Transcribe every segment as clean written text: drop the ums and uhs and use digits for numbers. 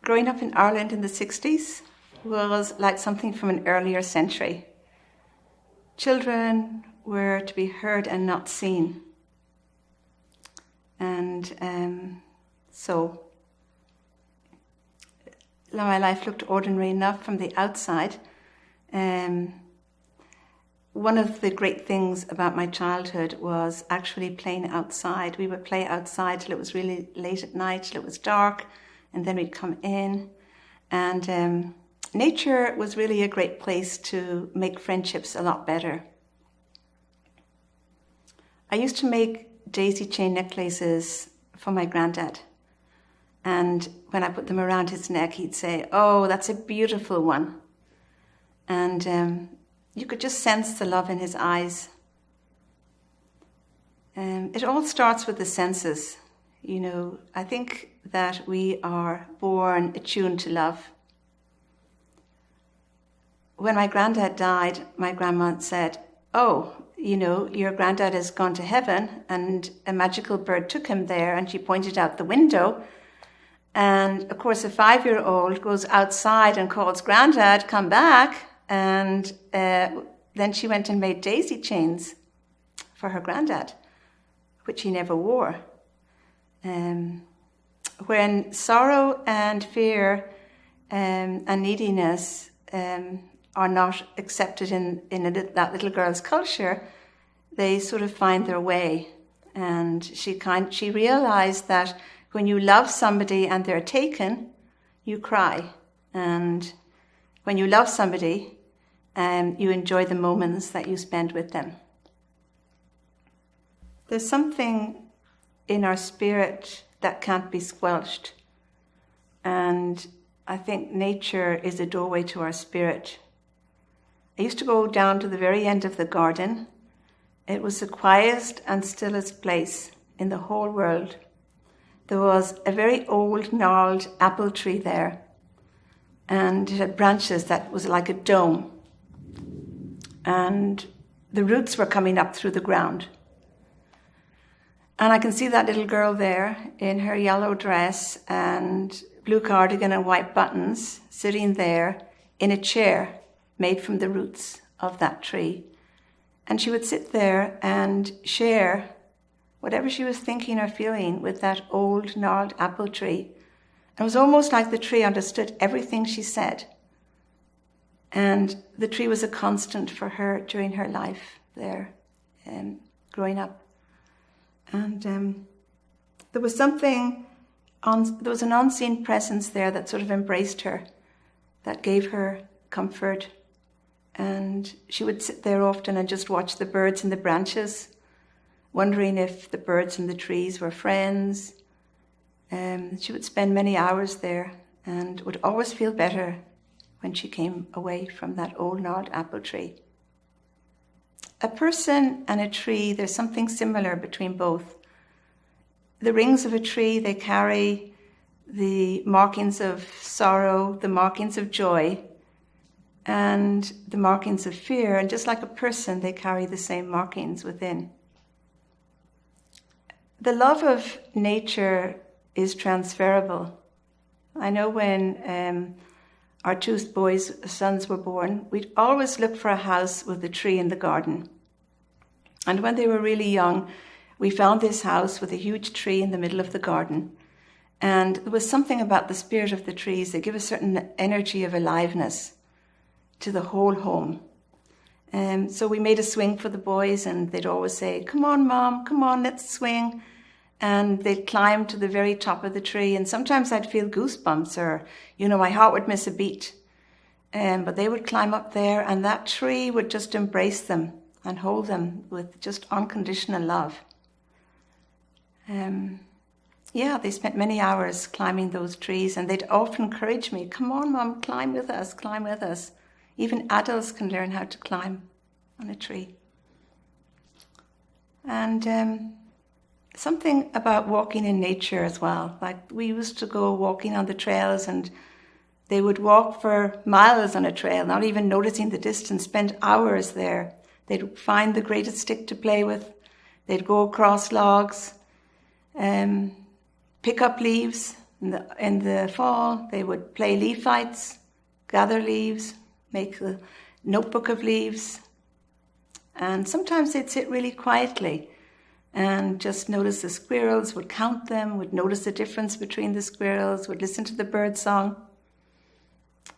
growing up in Ireland in the 60s was like something from an earlier century. Children were to be heard and not seen. And so my life looked ordinary enough from the outside. One of the great things about my childhood was actually playing outside. We would play outside till it was really late at night, till it was dark, and then we'd come in. And nature was really a great place to make friendships a lot better. I used to make daisy chain necklaces for my granddad. And when I put them around his neck, he'd say, "Oh, that's a beautiful one." And you could just sense the love in his eyes. It all starts with the senses. You know, I think that we are born attuned to love. When my granddad died, my grandma said, "Oh, you know, your granddad has gone to heaven and a magical bird took him there," and she pointed out the window. And of course, a 5-year-old goes outside and calls, "Granddad, come back." And then she went and made daisy chains for her granddad, which he never wore. When sorrow and fear and neediness are not accepted in that little girl's culture, they sort of find their way. And she realized that when you love somebody and they're taken, you cry. And when you love somebody, you enjoy the moments that you spend with them. There's something in our spirit that can't be squelched. And I think nature is a doorway to our spirit. I used to go down to the very end of the garden. It was the quietest and stillest place in the whole world. There was a very old, gnarled apple tree there. And it had branches that was like a dome. And the roots were coming up through the ground. And I can see that little girl there in her yellow dress and blue cardigan and white buttons, sitting there in a chair made from the roots of that tree. And she would sit there and share whatever she was thinking or feeling with that old gnarled apple tree. It was almost like the tree understood everything she said. And the tree was a constant for her during her life there, growing up. And there was an unseen presence there that sort of embraced her, that gave her comfort. And she would sit there often and just watch the birds in the branches, wondering if the birds in the trees were friends. She would spend many hours there and would always feel better when she came away from that old gnarled apple tree. A person and a tree, there's something similar between both. The rings of a tree, they carry the markings of sorrow, the markings of joy, and the markings of fear. And just like a person, they carry the same markings within. The love of nature is transferable. I know when our two sons were born, we'd always look for a house with a tree in the garden. And when they were really young, we found this house with a huge tree in the middle of the garden. And there was something about the spirit of the trees. They give a certain energy of aliveness to the whole home. So we made a swing for the boys, and they'd always say, "Come on, Mom, come on, let's swing." And they'd climb to the very top of the tree. And sometimes I'd feel goosebumps, or, my heart would miss a beat. But they would climb up there, and that tree would just embrace them and hold them with just unconditional love. They spent many hours climbing those trees, and they'd often encourage me, "Come on, Mom, climb with us, climb with us." Even adults can learn how to climb on a tree. And something about walking in nature as well. Like, we used to go walking on the trails, and they would walk for miles on a trail, not even noticing the distance, spend hours there. They'd find the greatest stick to play with. They'd go across logs, pick up leaves In the fall, they would play leaf fights, gather leaves, make a notebook of leaves. And sometimes they'd sit really quietly and just notice the squirrels, would count them, would notice the difference between the squirrels, would listen to the bird song.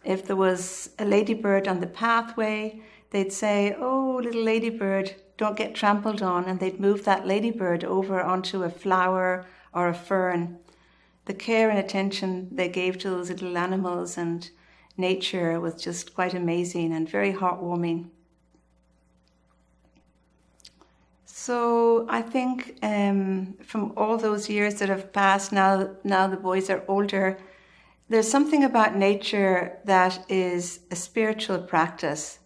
If there was a ladybird on the pathway, they'd say, "Oh, little ladybird, don't get trampled on," and they'd move that ladybird over onto a flower or a fern. The care and attention they gave to those little animals and nature was just quite amazing and very heartwarming. So I think from all those years that have passed, now the boys are older, there's something about nature that is a spiritual practice.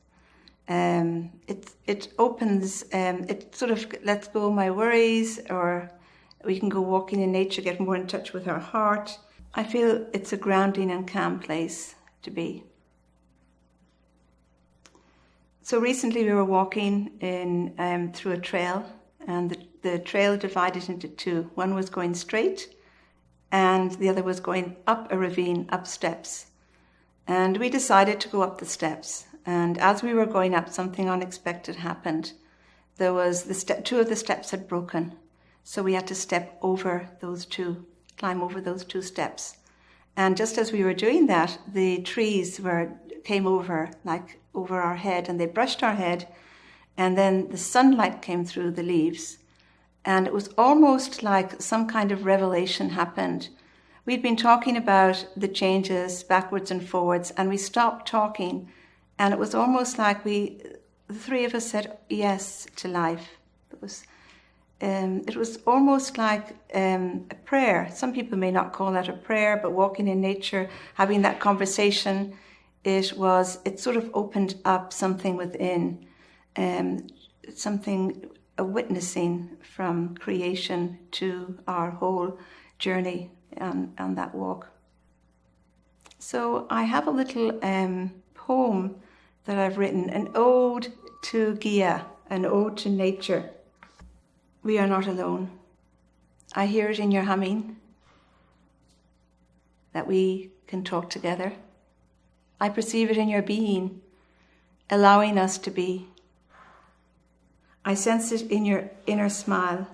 It opens, it sort of lets go my worries, or we can go walking in nature, get more in touch with our heart. I feel it's a grounding and calm place to be. So recently we were walking through a trail, and the trail divided into two. One was going straight, and the other was going up a ravine, up steps. And we decided to go up the steps. And as we were going up, something unexpected happened. There was two of the steps had broken, so we had to step over those two, climb over those two steps. And just as we were doing that, the trees came over our head, and they brushed our head, and then the sunlight came through the leaves, and it was almost like some kind of revelation happened. We'd been talking about the changes backwards and forwards, and we stopped talking, and it was almost like the three of us said yes to life. It was almost like a prayer. Some people may not call that a prayer, but walking in nature, having that conversation, it sort of opened up something within, a witnessing from creation to our whole journey on that walk. So I have a little poem that I've written, an ode to Gaia, an ode to nature. We are not alone. I hear it in your humming, that we can talk together. I perceive it in your being, allowing us to be. I sense it in your inner smile,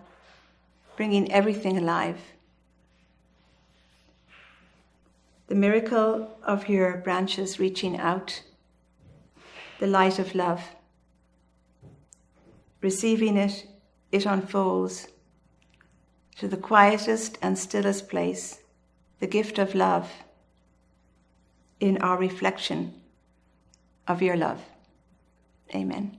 bringing everything alive. The miracle of your branches reaching out, the light of love. Receiving it, it unfolds to the quietest and stillest place, the gift of love in our reflection of your love. Amen.